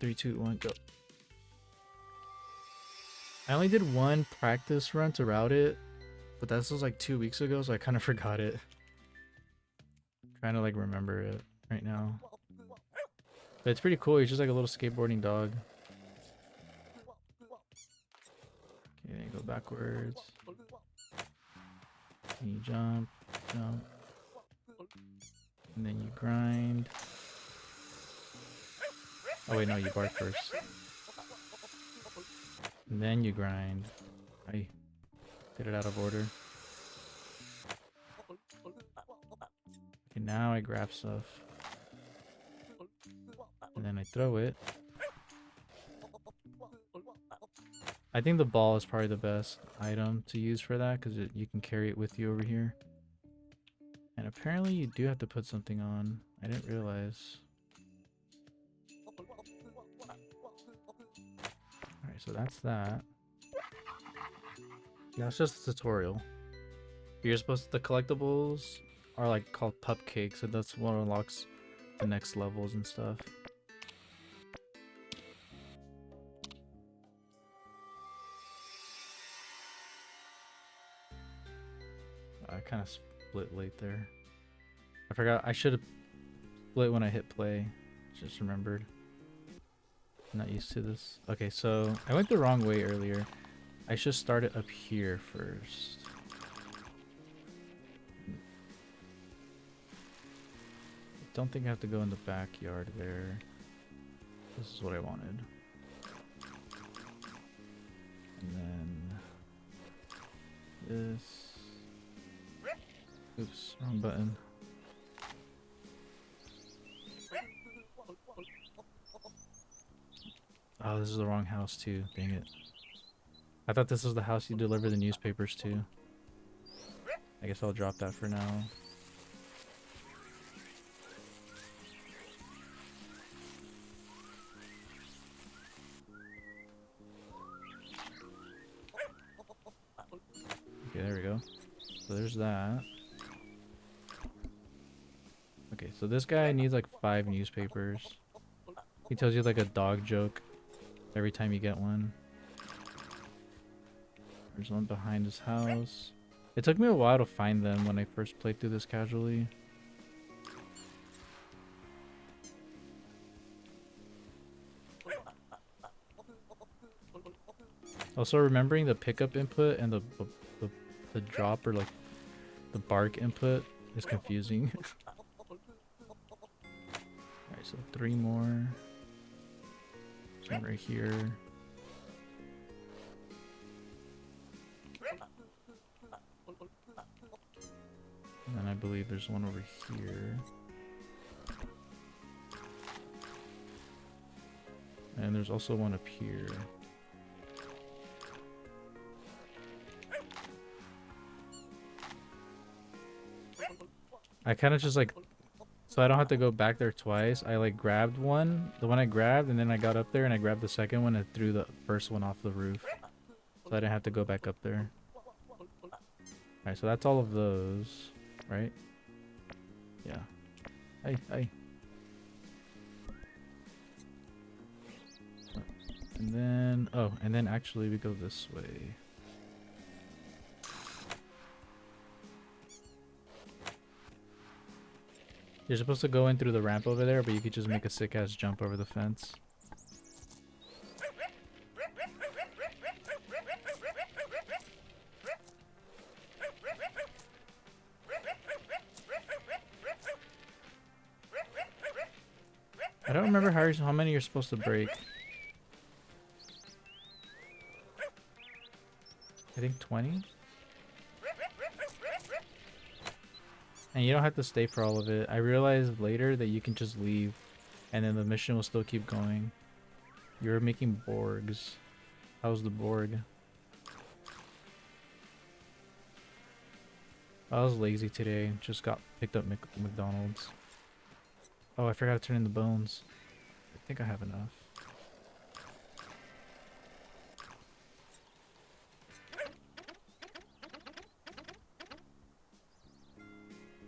3, 2, 1, go. I only did one practice run to route it, but this was like 2 weeks ago, so I kind of forgot it. Trying to like remember it right now. But it's pretty cool. He's just like a little skateboarding dog. Okay, then you go backwards. And you jump, jump. And then you grind. Oh wait, no, you bark first. And then you grind. I did it out of order. Okay, now I grab stuff. And then I throw it. I think the ball is probably the best item to use for that because you can carry it with you over here. And apparently you do have to put something on. I didn't realize. Alright, so that's that. Yeah, it's just a tutorial. You're supposed to, the collectibles are like called cupcakes, and that's what unlocks the next levels and stuff. I kind of split late there. I forgot I should have split when I hit play. Just remembered. I'm not used to this. Okay, so I went the wrong way earlier. I should start it up here first. I don't think I have to go in the backyard there. This is what I wanted. And then this. Oops, wrong button. Oh, this is the wrong house too. Dang it. I thought this was the house you deliver the newspapers to. I guess I'll drop that for now. Okay, there we go. So there's that. Okay, so this guy needs like 5 newspapers. He tells you like a dog joke every time you get one. There's one behind his house. It took me a while to find them when I first played through this casually. Also, remembering the pickup input and the drop or like the bark input is confusing. Alright, so 3 more. There's one right here. And then I believe there's one over here. And there's also one up here. I kind of just like, so I don't have to go back there twice. I like grabbed one, the one I grabbed, and then I got up there and I grabbed the second one and threw the first one off the roof. So I didn't have to go back up there. Alright, so that's all of those, right? Yeah. Hey. And then, oh, and then actually we go this way. You're supposed to go in through the ramp over there, but you could just make a sick-ass jump over the fence. I don't remember how many you're supposed to break. I think 20? And you don't have to stay for all of it. I realized later that you can just leave and then the mission will still keep going. You're making Borgs. How's the Borg? I was lazy today. Just got picked up McDonald's. Oh, I forgot to turn in the bones. I think I have enough.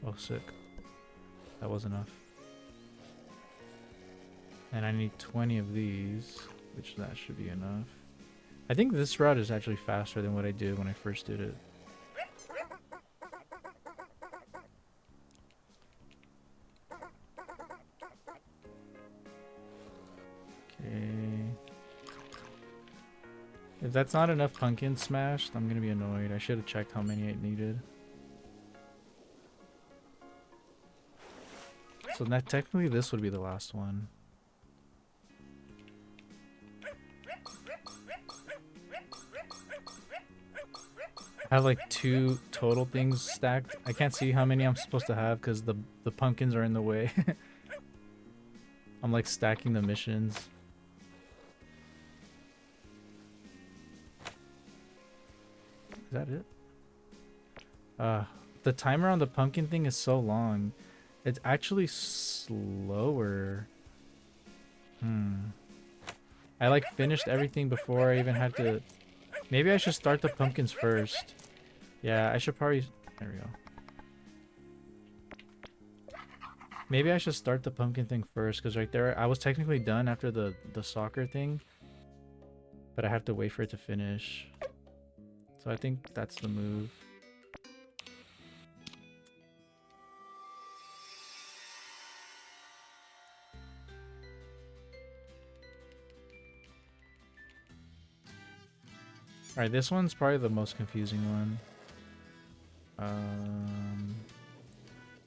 Oh, sick. That was enough. And I need 20 of these, which that should be enough. I think this route is actually faster than what I did when I first did it. Okay. If that's not enough pumpkin smashed, I'm gonna be annoyed. I should have checked how many I needed. So that technically this would be the last one. I have like 2 total things stacked. I can't see how many I'm supposed to have because the pumpkins are in the way. I'm like stacking the missions. Is that it? The timer on the pumpkin thing is so long. It's actually slower. I like finished everything before I even had to... Maybe I should start the pumpkins first. Yeah, I should probably... There we go. Maybe I should start the pumpkin thing first, because right there, I was technically done after the soccer thing. But I have to wait for it to finish. So I think that's the move. Alright, this one's probably the most confusing one.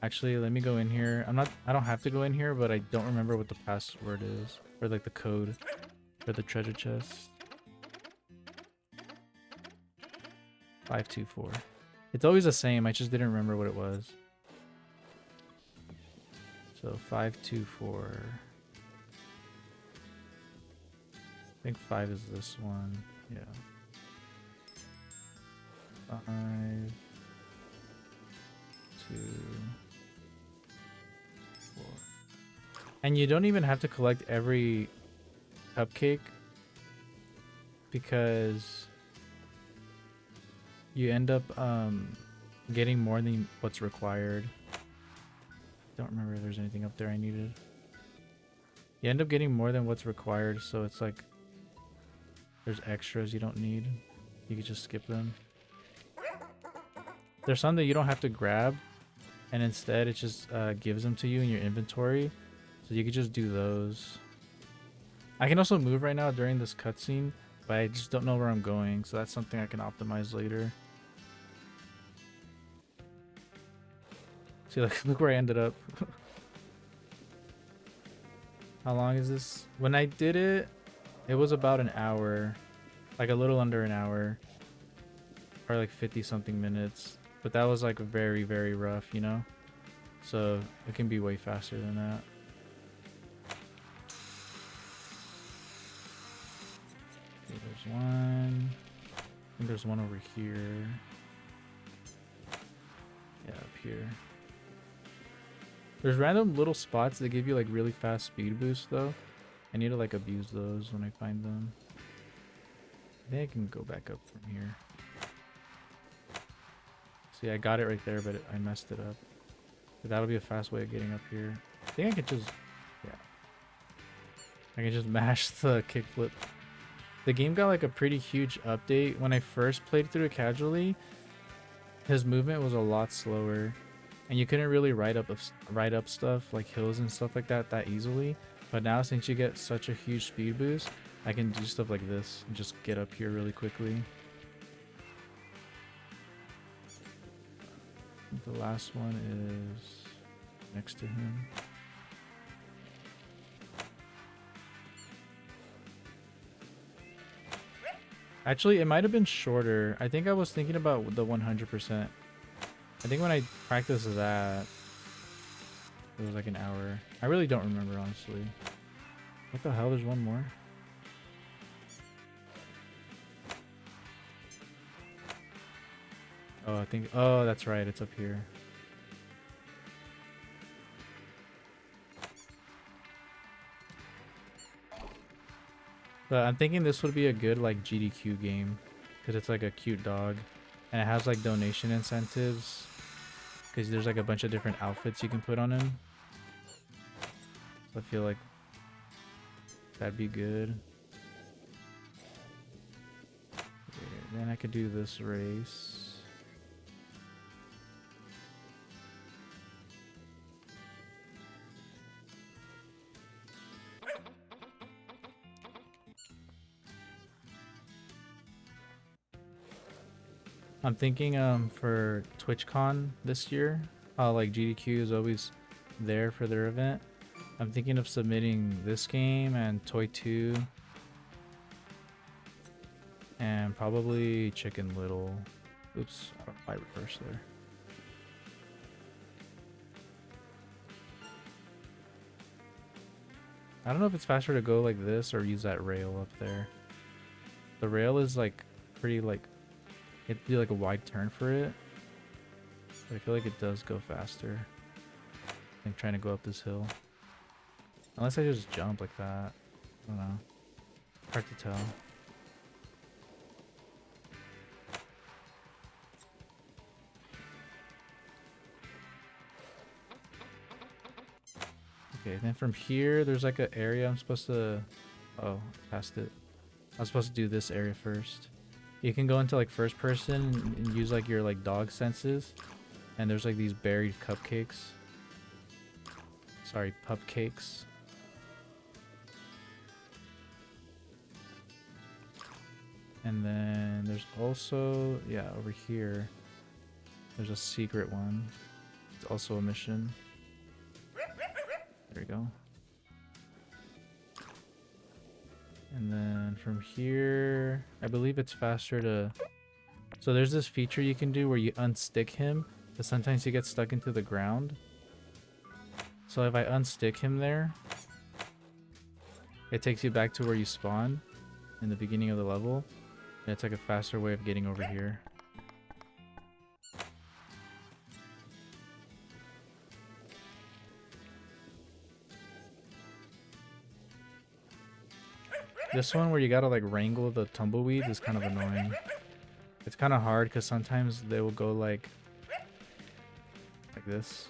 Actually, let me go in here. I don't have to go in here, but I don't remember what the password is. Or like the code for the treasure chest. 524. It's always the same, I just didn't remember what it was. So 524. I think 5 is this one. Yeah. 5 2 4. And you don't even have to collect every cupcake because you end up getting more than what's required. Don't remember if there's anything up there I needed. You end up getting more than what's required, so it's like there's extras you don't need. You can just skip them. There's some that you don't have to grab, and instead it just gives them to you in your inventory, so you can just do those. I can also move right now during this cutscene, but I just don't know where I'm going, so that's something I can optimize later. See, like, look where I ended up. How long is this? When I did it, it was about an hour, like a little under an hour, or like 50 something minutes. But that was like very, very rough, you know? So it can be way faster than that. Okay, there's one. I think there's one over here. Yeah, up here. There's random little spots that give you like really fast speed boosts though. I need to like abuse those when I find them. I think I can go back up from here. See, I got it right there, but I messed it up. But that'll be a fast way of getting up here. I think I can just, yeah. I can just mash the kickflip. The game got like a pretty huge update. When I first played through it casually, his movement was a lot slower. And you couldn't really ride up stuff like hills and stuff like that easily. But now since you get such a huge speed boost, I can do stuff like this and just get up here really quickly. The last one is next to him. Actually, it might have been shorter. I think I was thinking about the 100%. I think when I practiced that, it was like an hour. I really don't remember, honestly. What the hell? There's one more? Oh, I think... Oh, that's right. It's up here. But I'm thinking this would be a good, like, GDQ game. Because it's like a cute dog. And it has, like, donation incentives. Because there's, like, a bunch of different outfits you can put on him. So I feel like That'd be good. Okay, then I could do this race. I'm thinking for TwitchCon this year, like GDQ is always there for their event. I'm thinking of submitting this game and Toy 2 and probably Chicken Little. Oops, I reversed there. I don't know if it's faster to go like this or use that rail up there. The rail is like pretty like, it'd be like a wide turn for it. But I feel like it does go faster than trying to go up this hill. Unless I just jump like that. I don't know. Hard to tell. Okay, then from here, there's like an area I'm supposed to... Oh, past it. I was supposed to do this area first. You can go into like first person and use like your like dog senses. And there's like these buried cupcakes. Sorry, pupcakes. And then there's also, yeah, over here, there's a secret one. It's also a mission. There we go. And then from here, I believe it's faster to... So there's this feature you can do where you unstick him, but sometimes he gets stuck into the ground. So if I unstick him there, it takes you back to where you spawn in the beginning of the level. And it's like a faster way of getting over here. This one where you gotta like wrangle the tumbleweeds is kind of annoying. It's kind of hard because sometimes they will go like this.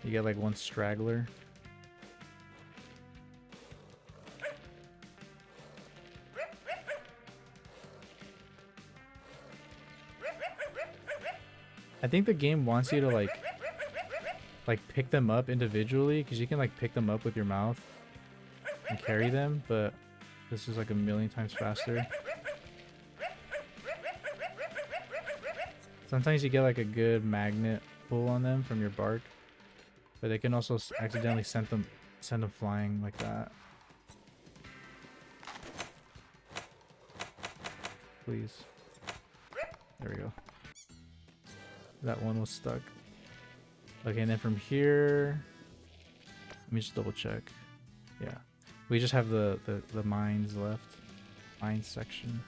You get like one straggler. I think the game wants you to like pick them up individually because you can like pick them up with your mouth and carry them, but this is like a million times faster. Sometimes you get like a good magnet pull on them from your bark, but they can also accidentally send them flying like that. Please. There we go. That one was stuck. Okay, and then from here, let me just double check. Yeah, we just have the mines left. Mines section.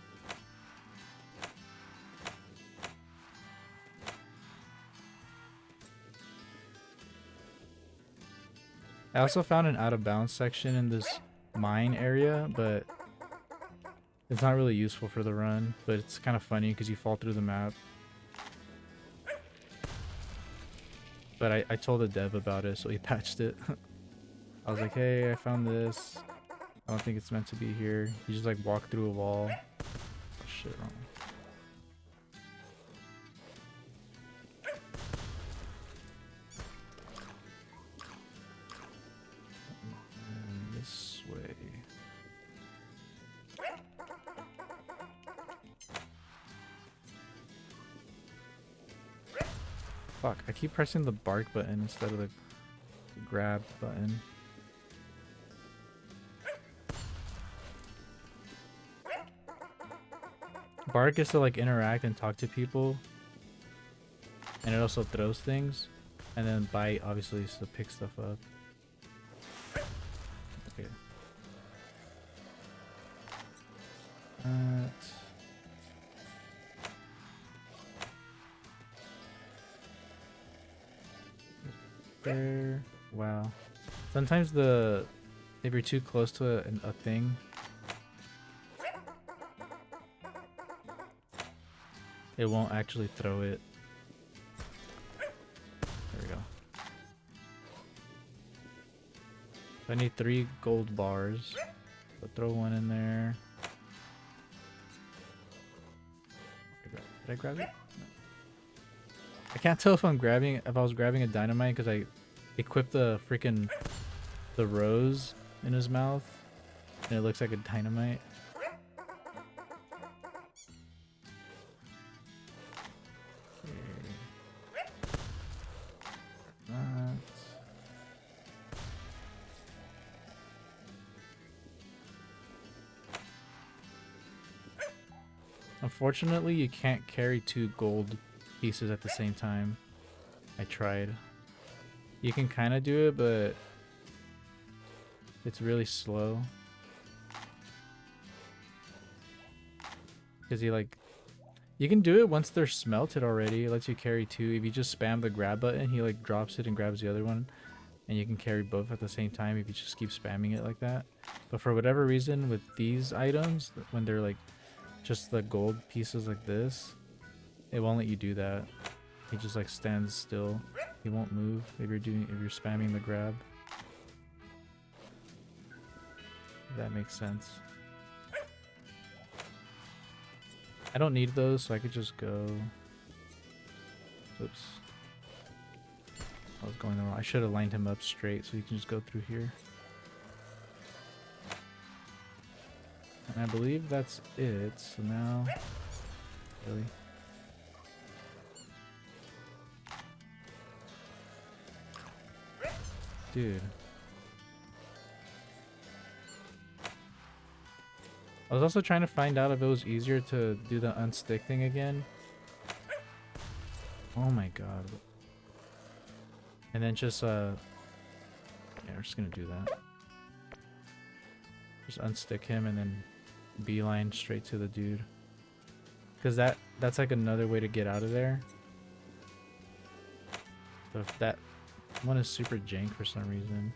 I also found an out of bounds section in this mine area, but it's not really useful for the run, but it's kind of funny because you fall through the map. But I told the dev about it, so he patched it. I was like, hey, I found this. I don't think it's meant to be here. You just like walk through a wall. Shit, wrong. And this way. Fuck, I keep pressing the bark button instead of the grab button. Bark is to like interact and talk to people. And it also throws things. And then bite obviously is to pick stuff up. Okay. There. Wow. Sometimes if you're too close to a thing, it won't actually throw it. There we go. I need 3 gold bars. So throw one in there. Did I grab it? No. I can't tell if I was grabbing a dynamite because I equipped the rose in his mouth and it looks like a dynamite. Unfortunately, you can't carry 2 gold pieces at the same time. I tried. You can kind of do it, but it's really slow. Because you can do it once they're smelted already. It lets you carry 2. If you just spam the grab button, he like drops it and grabs the other one. And you can carry both at the same time if you just keep spamming it like that. But for whatever reason, with these items, when they're like just the gold pieces like this, it won't let you do that. He just like stands still. He won't move if you're spamming the grab. If that makes sense. I don't need those, so I could just go. Oops. I was going the wrong. I should have lined him up straight so you can just go through here. And I believe that's it. So now, really. Dude. I was also trying to find out if it was easier to do the unstick thing again. Oh my god. And then just, yeah, we're just gonna do that. Just unstick him and then beeline straight to the dude. Because that's like another way to get out of there. So if that one is super jank for some reason.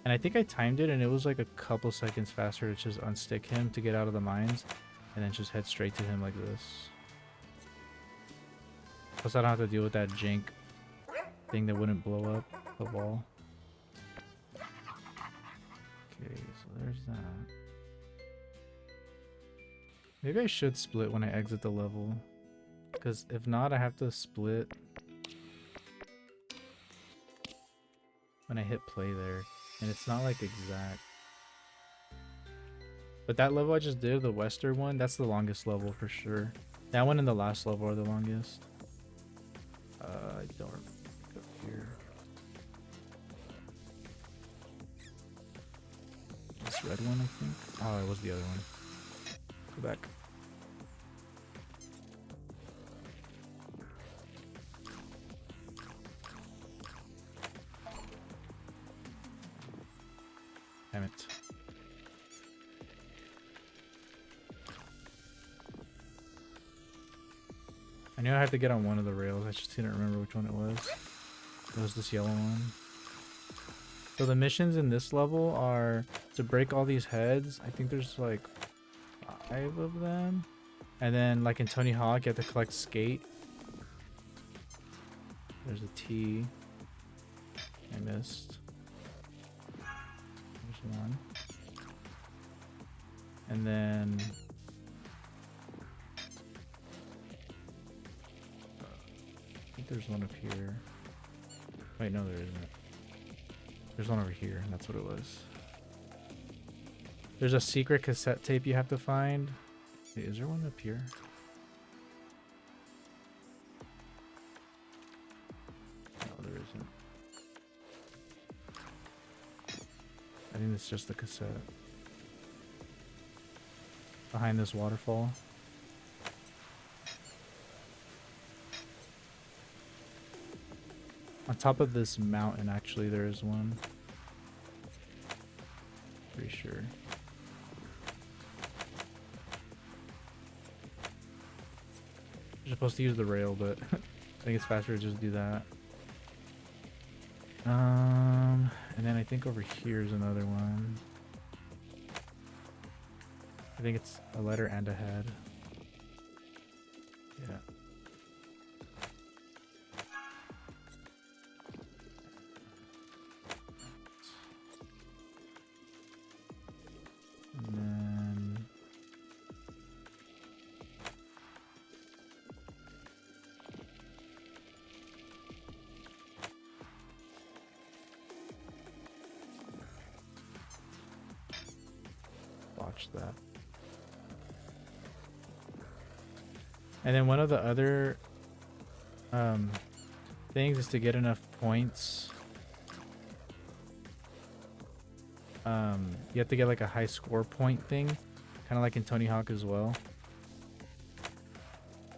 And I think I timed it and it was like a couple seconds faster to just unstick him to get out of the mines. And then just head straight to him like this. Plus I don't have to deal with that jank thing that wouldn't blow up the wall. Okay, so there's that. Maybe I should split when I exit the level. Because if not, I have to split when I hit play there. And it's not like exact. But that level I just did, the western one, that's the longest level for sure. That one and the last level are the longest. I don't go here. This red one, I think. Oh, it was the other one. Go back. Damn it. I knew I had to get on one of the rails. I just didn't remember which one it was. It was this yellow one. So the missions in this level are to break all these heads. I think there's like 5 of them. And then like in Tony Hawk, you have to collect skate. There's a T. I missed. There's one. And then I think there's one up here. Wait, no, there isn't. There's one over here, and that's what it was. There's a secret cassette tape you have to find. Wait, is there one up here? No, there isn't. I think it's just the cassette. Behind this waterfall. On top of this mountain, actually, there is one. Pretty sure. You're supposed to use the rail, but I think it's faster to just do that. And then I think over here is another one. I think it's a letter and a head. Yeah. And then watch that. And then one of the other things is to get enough points. You have to get like a high score point thing, kind of like in Tony Hawk as well.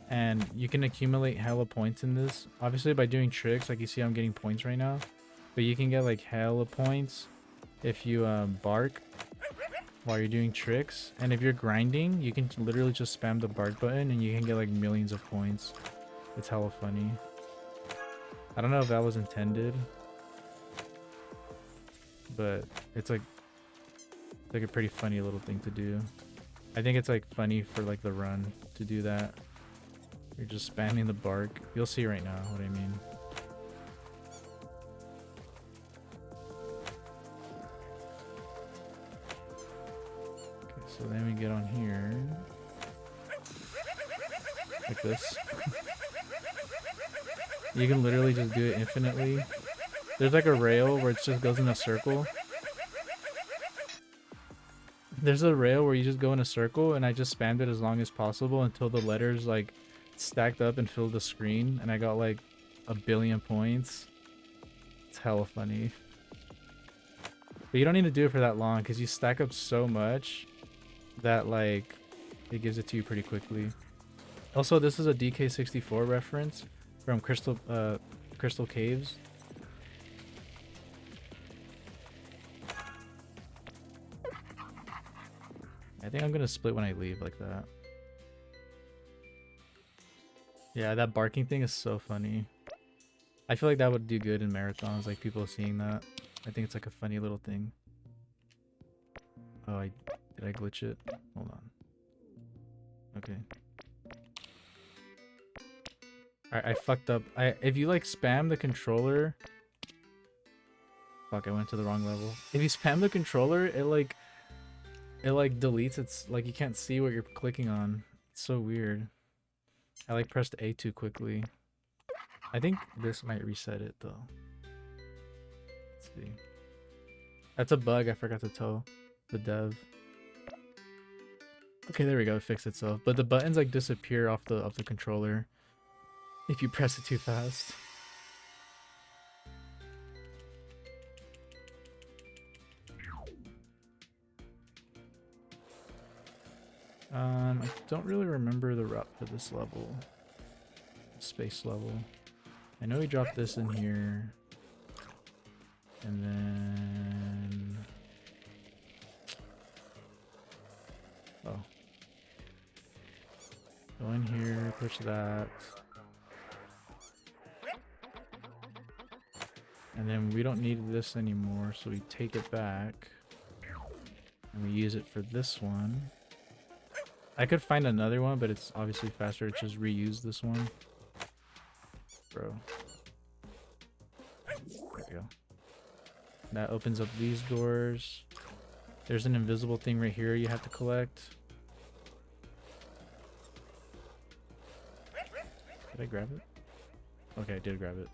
And you can accumulate hella points in this, obviously by doing tricks. Like you see I'm getting points right now, but you can get like hella points if you bark while you're doing tricks. And if you're grinding, you can literally just spam the bark button and you can get like millions of points. It's hella funny. I don't know if that was intended, but it's like a pretty funny little thing to do. I think it's like funny for like the run to do that. You're just spamming the bark. You'll see right now what I mean. Okay, so then we get on here. Like this. You can literally just do it infinitely. There's like a rail where it just goes in a circle. There's a rail where you just go in a circle, and I just spammed it as long as possible until the letters like stacked up and filled the screen, and I got like 1 billion points. It's hella funny. But you don't need to do it for that long because you stack up so much that like it gives it to you pretty quickly. Also, this is a DK64 reference from Crystal Caves. I think I'm gonna split when I leave like that. Yeah, that barking thing is so funny. I feel like that would do good in marathons, like people seeing that. I think it's like a funny little thing. Oh, did I glitch it? Hold on. Okay. I fucked up. If you like spam the controller. Fuck, I went to the wrong level. If you spam the controller, it like deletes. It's like you can't see what you're clicking on. It's so weird. I like pressed A too quickly. I think this might reset it though. Let's see. That's a bug I forgot to tell the dev. Okay, there we go. It fixed itself. But the buttons like disappear off the controller if you press it too fast. I don't really remember the route for this level. Space level. I know we dropped this in here. And then... Oh. Go in here, push that. And then we don't need this anymore, so we take it back. And we use it for this one. I could find another one, but it's obviously faster to just reuse this one. Bro. There we go. That opens up these doors. There's an invisible thing right here you have to collect. Did I grab it? Okay, I did grab it.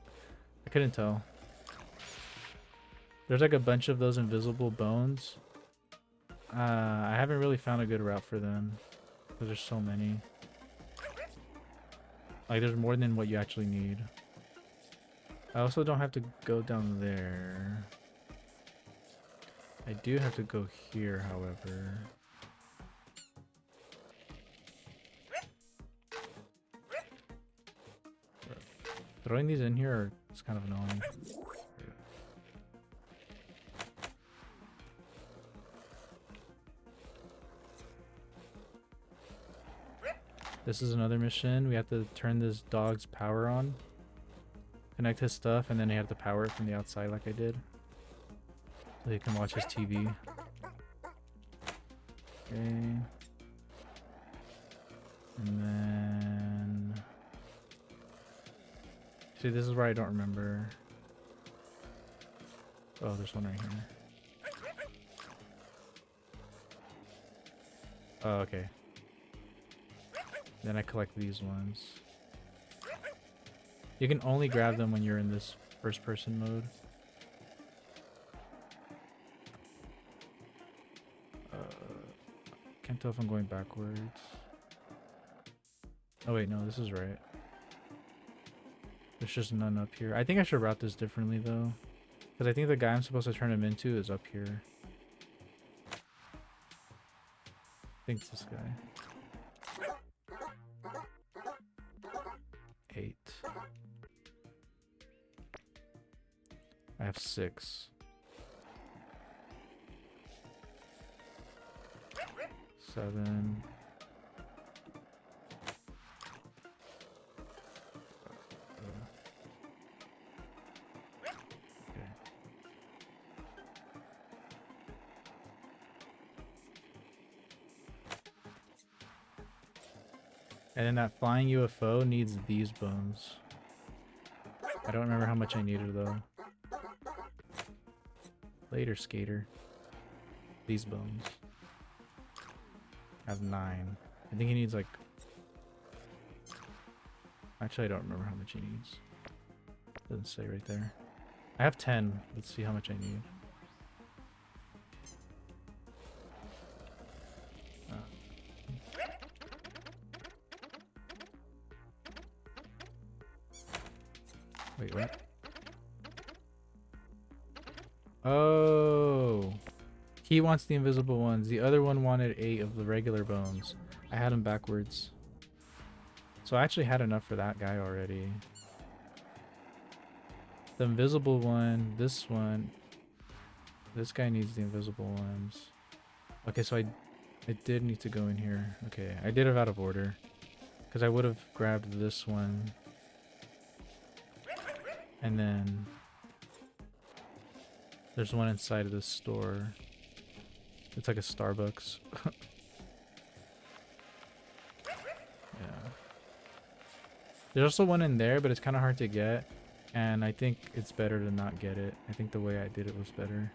I couldn't tell. There's like a bunch of those invisible bones. I haven't really found a good route for them. Because there's so many. Like there's more than what you actually need. I also don't have to go down there. I do have to go here, however. Throwing these in here is kind of annoying. This is another mission. We have to turn this dog's power on. Connect his stuff, and then you have to power it from the outside like I did. So you can watch his TV. Okay. And then... See, this is where I don't remember. Oh, there's one right here. Oh, okay. Then I collect these ones. You can only grab them when you're in this first person mode. Can't tell if I'm going backwards. Oh wait, no, this is right. There's just none up here. I think I should route this differently though. Because I think the guy I'm supposed to turn him into is up here. I think it's this guy. 8. I have 6. 7. And then that flying UFO needs these bones. I don't remember how much I needed though. Later, skater. These bones. I have 9. I think he needs like... Actually, I don't remember how much he needs. Doesn't say right there. I have 10. Let's see how much I need. Wait, what? Oh, he wants the invisible ones. The other one wanted 8 of the regular bones. I had them backwards. So I actually had enough for that guy already. The invisible one, this one. This guy needs the invisible ones. Okay, so I did need to go in here. Okay, I did it out of order. Because I would have grabbed this one. And then there's one inside of this store. It's like a Starbucks. Yeah. There's also one in there, but it's kind of hard to get. And I think it's better to not get it. I think the way I did it was better.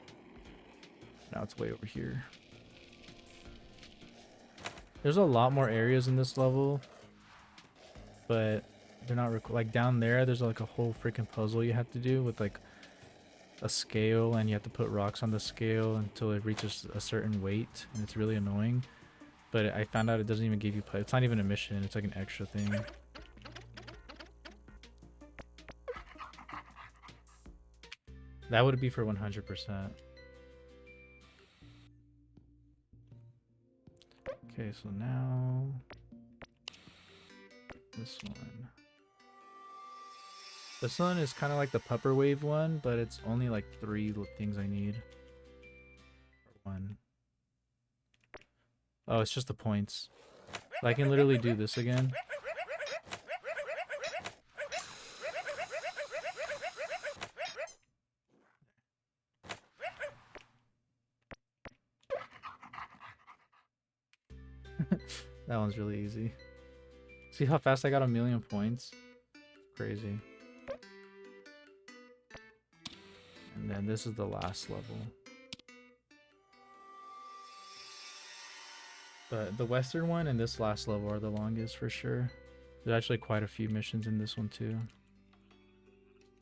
Now it's way over here. There's a lot more areas in this level. But they're not like down there. There's like a whole freaking puzzle you have to do with like a scale, and you have to put rocks on the scale until it reaches a certain weight, and it's really annoying. But I found out it doesn't even give you it's not even a mission. It's like an extra thing. That would be for 100%. Okay, so now this one. This one is kind of like the pupper wave one, but it's only like 3 things I need. Or 1. Oh, it's just the points. So I can literally do this again. That one's really easy. See how fast I got 1,000,000 points? Crazy. And then this is the last level. But the western one and this last level are the longest for sure. There's actually quite a few missions in this one too.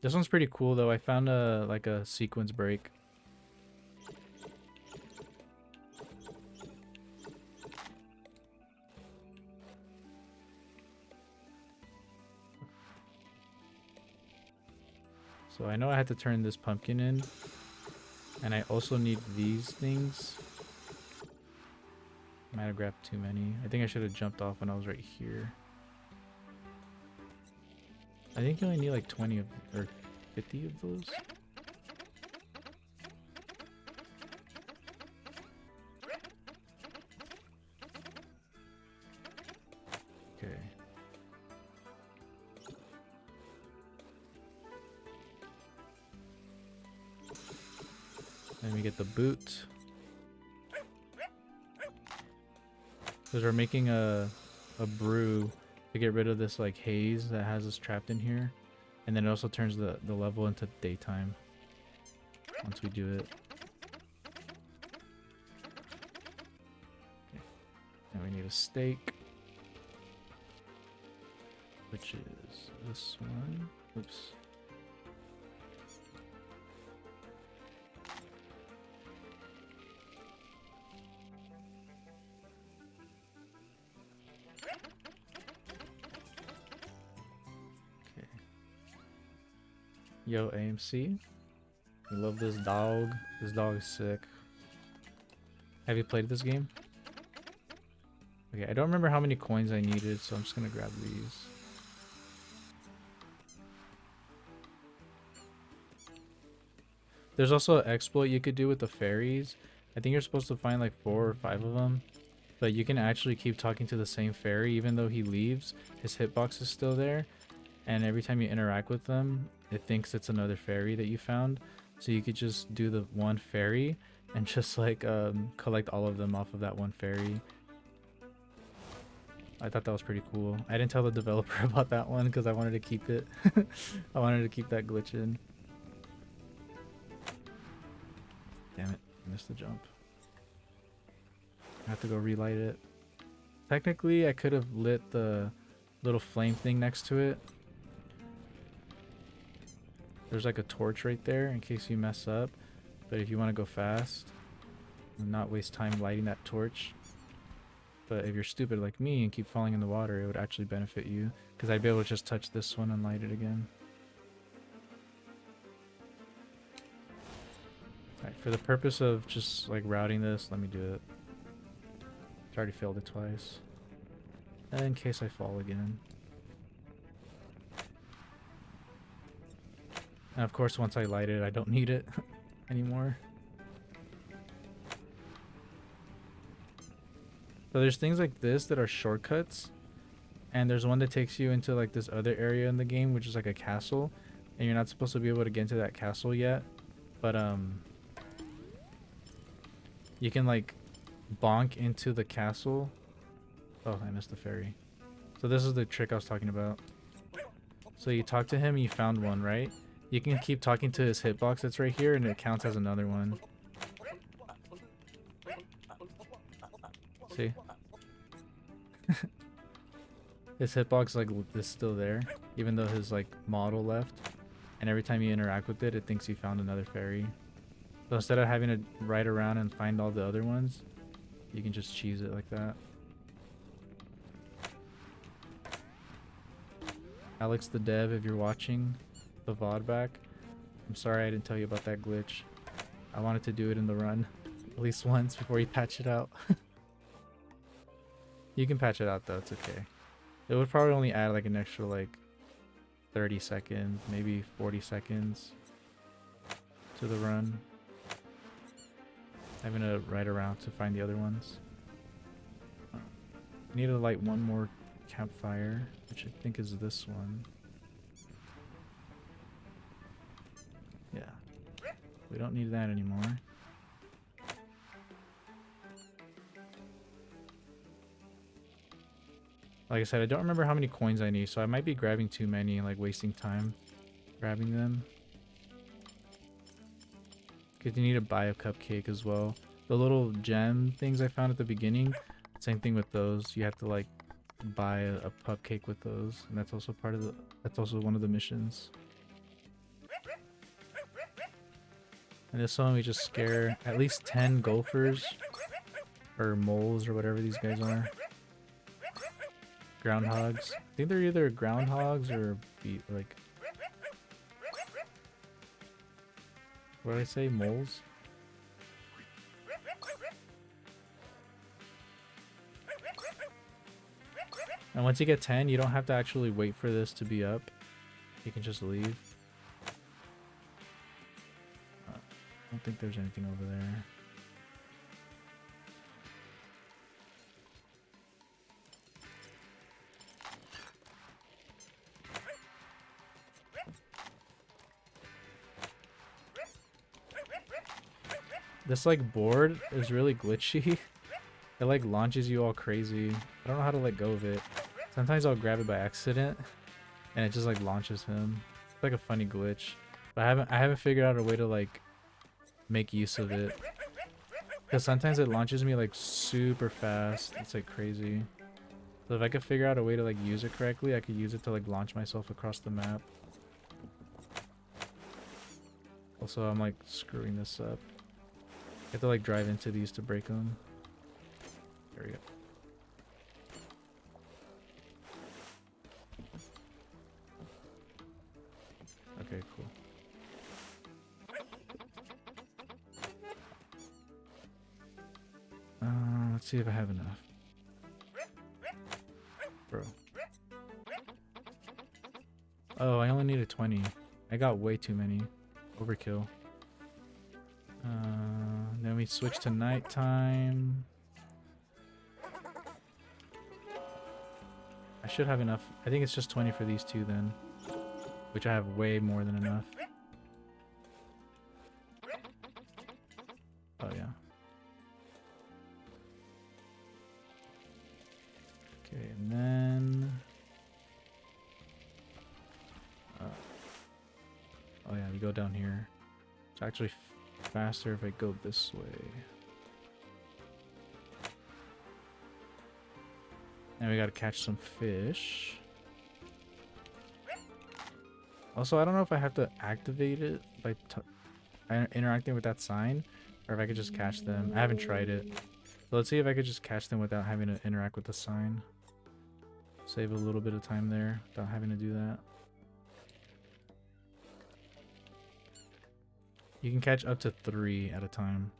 This one's pretty cool though. I found like a sequence break. So I know I had to turn this pumpkin in. And I also need these things. Might have grabbed too many. I think I should have jumped off when I was right here. I think you only need like 20 of, or 50 of those. Okay. Let me get the boot. Because we're making a brew to get rid of this like haze that has us trapped in here. And then it also turns the level into daytime once we do it. Okay. And we need a steak, which is this one. Oops. Yo, AMC. We love this dog. This dog is sick. Have you played this game? Okay, I don't remember how many coins I needed, so I'm just gonna grab these. There's also an exploit you could do with the fairies. I think you're supposed to find like 4 or 5 of them. But you can actually keep talking to the same fairy even though he leaves. His hitbox is still there. And every time you interact with them, it thinks it's another fairy that you found. So you could just do the one fairy and just like collect all of them off of that one fairy. I thought that was pretty cool. I didn't tell the developer about that one because I wanted to keep it. I wanted to keep that glitch in. Damn it, I missed the jump. I have to go relight it. Technically, I could have lit the little flame thing next to it. There's like a torch right there in case you mess up. But if you want to go fast and not waste time lighting that torch. But if you're stupid like me and keep falling in the water, it would actually benefit you. Because I'd be able to just touch this one and light it again. Alright, for the purpose of just like routing this, let me do it. I already failed it twice. And in case I fall again. And of course, once I light it, I don't need it anymore. So there's things like this that are shortcuts. And there's one that takes you into like this other area in the game, which is like a castle. And you're not supposed to be able to get into that castle yet. But you can like bonk into the castle. Oh, I missed the fairy. So this is the trick I was talking about. So you talk to him and you found one, right? You can keep talking to his hitbox that's right here and it counts as another one. See? His hitbox like is still there, even though his like model left. And every time you interact with it, it thinks you found another fairy. So instead of having to ride around and find all the other ones, you can just cheese it like that. Alex the dev, if you're watching the VOD back, I'm sorry I didn't tell you about that glitch. I wanted to do it in the run at least once before you patch it out. You can patch it out though, it's okay. It would probably only add like an extra like 30 seconds, maybe 40 seconds to the run. Having to ride around to find the other ones. I need to light one more campfire, which I think is this one. Yeah. We don't need that anymore. Like I said, I don't remember how many coins I need, so I might be grabbing too many, like wasting time grabbing them. Because you need to buy a cupcake as well. The little gem things I found at the beginning, same thing with those. You have to like buy a cupcake with those, and that's also part of the. That's also one of the missions. And this one we just scare at least 10 gophers or moles or whatever these guys are. Groundhogs. I think they're either groundhogs or like. What did I say? Moles? And once you get 10, you don't have to actually wait for this to be up. You can just leave. I don't think there's anything over there. This like board is really glitchy. It like launches you all crazy. I don't know how to let go of it. Sometimes I'll grab it by accident and it just like launches him. It's like a funny glitch. But I haven't figured out a way to like make use of it. Because sometimes it launches me like super fast. It's like crazy. So if I could figure out a way to like use it correctly, I could use it to like launch myself across the map. Also, I'm like screwing this up. I have to like drive into these to break them. There we go. Okay, cool. Let's see if I have enough. Bro. Oh, I only needed 20. I got way too many. Overkill. Then we switch to nighttime. I should have enough. I think it's just 20 for these two then. Which I have way more than enough. Oh yeah. Okay, and then... oh yeah, we go down here. It's actually faster if I go this way. And we gotta catch some fish. Also, I don't know if I have to activate it by interacting with that sign, or if I could just catch them. I haven't tried it. So let's see if I could just catch them without having to interact with the sign. Save a little bit of time there without having to do that. You can catch up to 3 at a time,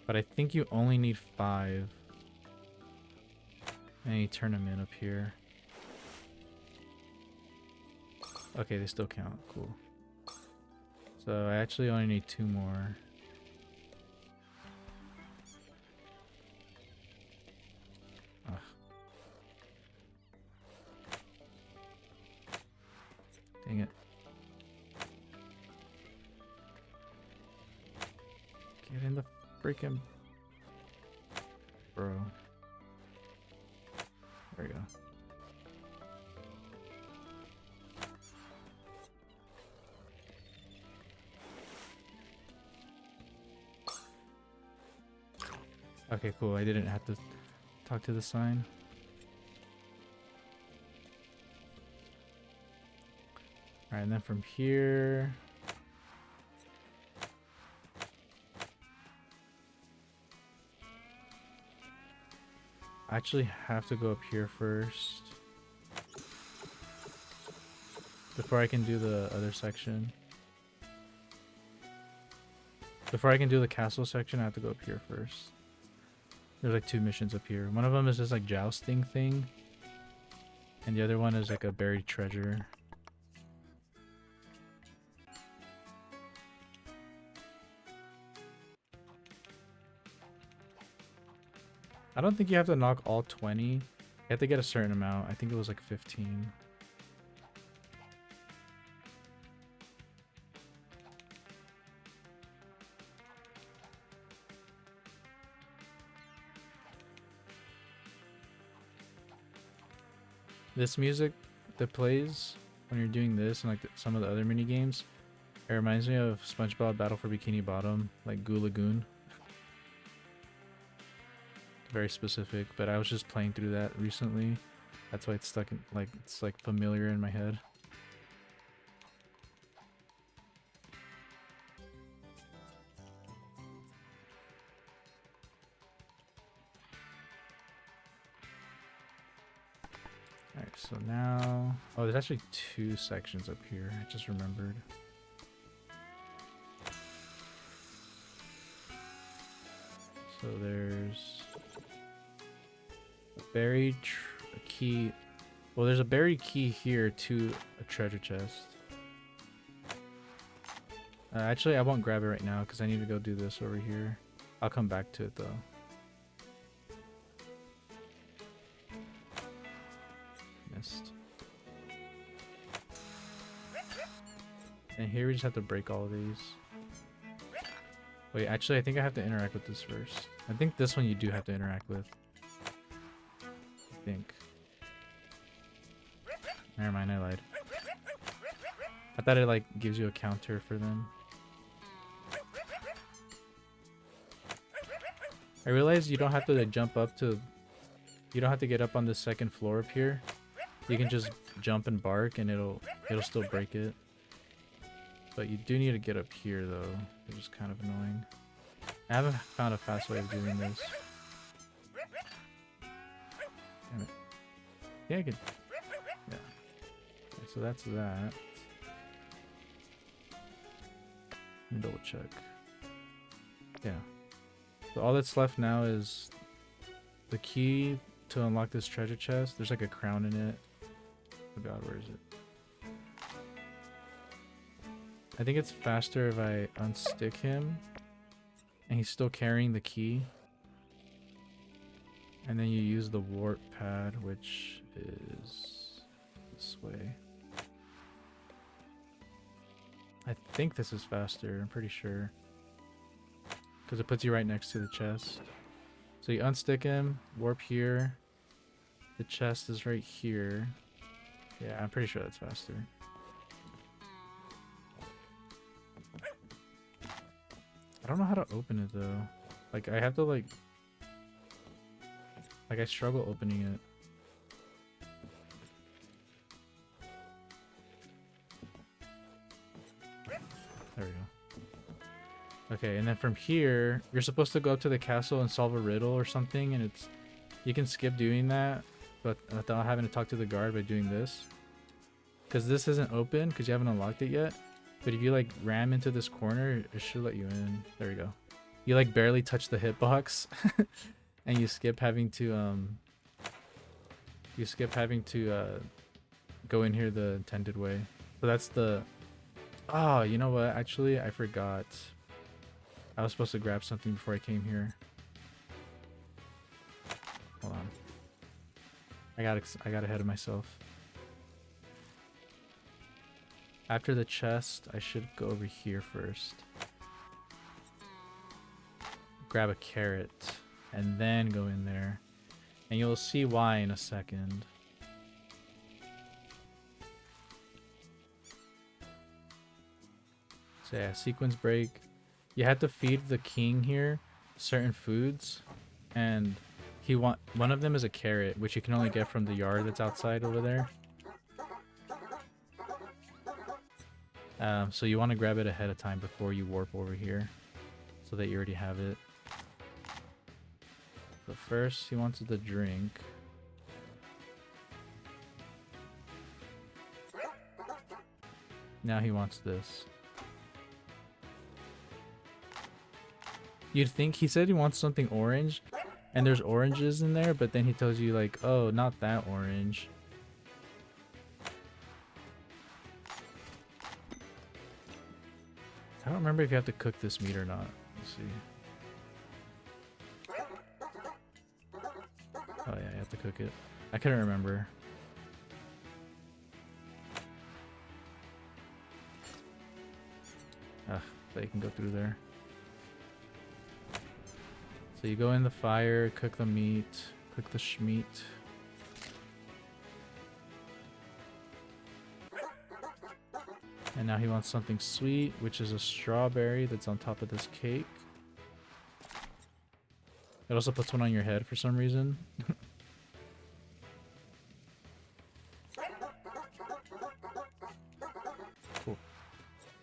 but I think you only need 5. And you turn them in up here. Okay, they still count. Cool. So I actually only need 2 more. Ugh. Dang it. Get in the freaking... Bro. There we go. Okay, cool. I didn't have to talk to the sign. Alright, and then from here... I actually have to go up here first. Before I can do the other section. Before I can do the castle section, I have to go up here first. There's like 2 missions up here. One of them is this like jousting thing. And the other one is like a buried treasure. I don't think you have to knock all 20. You have to get a certain amount. I think it was like 15. This music that plays when you're doing this and like some of the other mini games, it reminds me of SpongeBob Battle for Bikini Bottom, like Goo Lagoon. Very specific, but I was just playing through that recently. That's why it's stuck in, like, it's like familiar in my head. Alright, so now... Oh, there's actually 2 sections up here. I just remembered. So there's... a buried key... Well, there's a buried key here to a treasure chest. Actually, I won't grab it right now because I need to go do this over here. I'll come back to it though. Missed. And here we just have to break all of these. Wait, actually I think I have to interact with this first. I think this one you do have to interact with. I think. Never mind, I lied. I thought it like gives you a counter for them. I realized you don't have to like, jump up to... You don't have to get up on the second floor up here. You can just jump and bark and it'll still break it. But you do need to get up here though, which is kind of annoying. I haven't found a fast way of doing this. Damn it. Yeah, I could... Yeah. Okay, so that's that. Let me double check. Yeah. So all that's left now is the key to unlock this treasure chest. There's like a crown in it. Oh god, where is it? I think it's faster if I unstick him and he's still carrying the key. And then you use the warp pad, which is this way. I think this is faster, I'm pretty sure. Because it puts you right next to the chest. So you unstick him, warp here. The chest is right here. Yeah, I'm pretty sure that's faster. I don't know how to open it though. Like I have to like I struggle opening it. There we go. Okay, and then from here, you're supposed to go up to the castle and solve a riddle or something, and it's you can skip doing that, but without having to talk to the guard by doing this. Because this isn't open, because you haven't unlocked it yet. But if you like ram into this corner, it should let you in. There we go. You like barely touch the hitbox, and you skip having to go in here the intended way. So that's the. Oh, you know what? Actually, I forgot. I was supposed to grab something before I came here. Hold on. I got ahead of myself. After the chest, I should go over here first. Grab a carrot and then go in there. And you'll see why in a second. So yeah, sequence break. You have to feed the king here certain foods, and one of them is a carrot, which you can only get from the yard that's outside over there. So you want to grab it ahead of time before you warp over here, so that you already have it. But first, he wants the drink. Now he wants this. You'd think he said he wants something orange, and there's oranges in there, but then he tells you like, oh, not that orange. I don't remember if you have to cook this meat or not. Let's see. Oh yeah, you have to cook it. I couldn't remember. Ugh, but you can go through there. So you go in the fire, cook the meat, cook the schmeat. And now he wants something sweet, which is a strawberry that's on top of this cake. It also puts one on your head for some reason. Cool.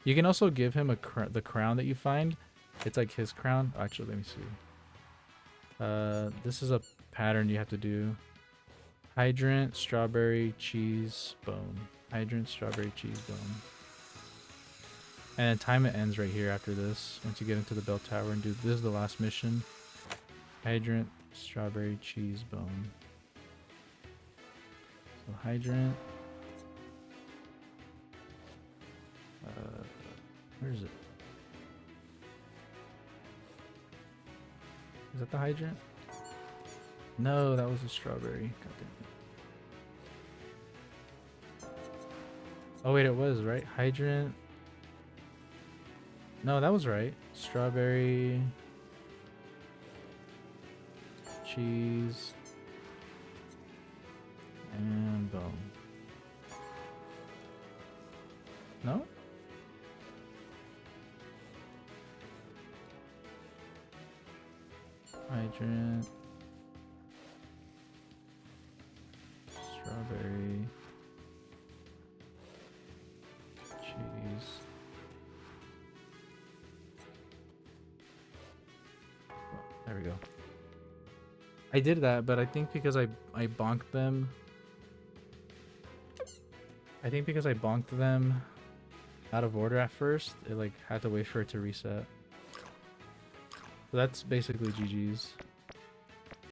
You can also give him the crown that you find. It's like his crown. Actually, let me see. This is a pattern you have to do. Hydrant, strawberry, cheese, bone. Hydrant, strawberry, cheese, bone. And then time it ends right here after this. Once you get into the bell tower and do this is the last mission. Hydrant, strawberry, cheese, bone. So hydrant. Where is it? Is that the hydrant? No, that was a strawberry. God damn it. Oh wait, it was, right? Hydrant. No, that was right. Strawberry. Cheese. And bone. No? Hydrant. Strawberry. Cheese. Oh, there we go. I did that, but I think because I bonked them. I think because I bonked them out of order at first, it like had to wait for it to reset. So that's basically GG's.